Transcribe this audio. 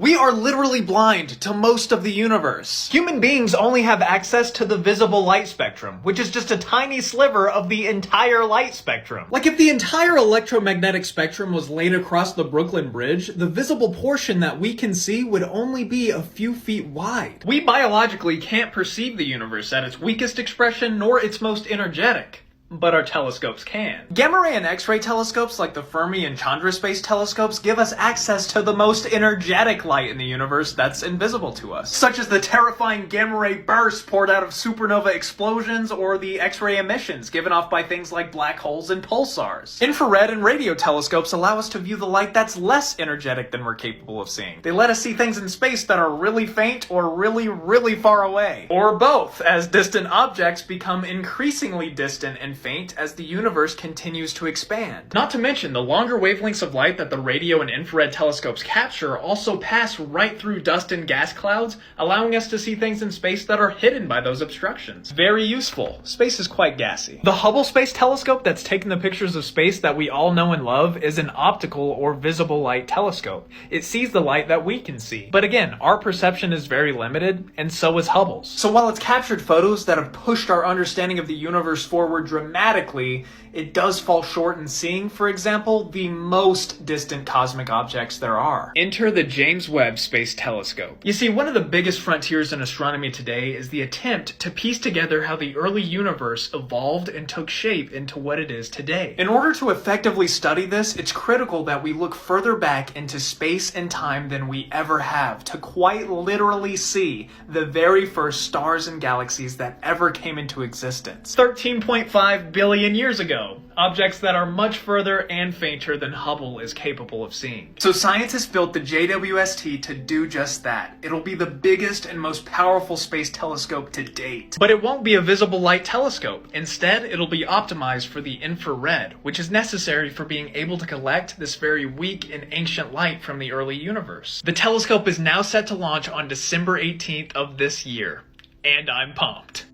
We are literally blind to most of the universe. Human beings only have access to the visible light spectrum, which is just a tiny sliver of the entire light spectrum. Like if the entire electromagnetic spectrum was laid across the Brooklyn Bridge, the visible portion that we can see would only be a few feet wide. We biologically can't perceive the universe at its weakest expression nor its most energetic. But our telescopes can. Gamma ray and X-ray telescopes like the Fermi and Chandra Space telescopes give us access to the most energetic light in the universe that's invisible to us, such as the terrifying gamma ray bursts poured out of supernova explosions or the X-ray emissions given off by things like black holes and pulsars. Infrared and radio telescopes allow us to view the light that's less energetic than we're capable of seeing. They let us see things in space that are really faint or really, really far away. Or both, as distant objects become increasingly distant and faint as the universe continues to expand. Not to mention, the longer wavelengths of light that the radio and infrared telescopes capture also pass right through dust and gas clouds, allowing us to see things in space that are hidden by those obstructions. Very useful. Space is quite gassy. The Hubble Space Telescope that's taken the pictures of space that we all know and love is an optical or visible light telescope. It sees the light that we can see. But again, our perception is very limited, and so is Hubble's. So while it's captured photos that have pushed our understanding of the universe forward dramatically, it does fall short in seeing, for example, the most distant cosmic objects there are. Enter the James Webb Space Telescope. You see, one of the biggest frontiers in astronomy today is the attempt to piece together how the early universe evolved and took shape into what it is today. In order to effectively study this, it's critical that we look further back into space and time than we ever have to quite literally see the very first stars and galaxies that ever came into existence. 13.5 billion years ago. Objects that are much further and fainter than Hubble is capable of seeing. So scientists built the JWST to do just that. It'll be the biggest and most powerful space telescope to date. But it won't be a visible light telescope. Instead, it'll be optimized for the infrared, which is necessary for being able to collect this very weak and ancient light from the early universe. The telescope is now set to launch on December 18th of this year. And I'm pumped.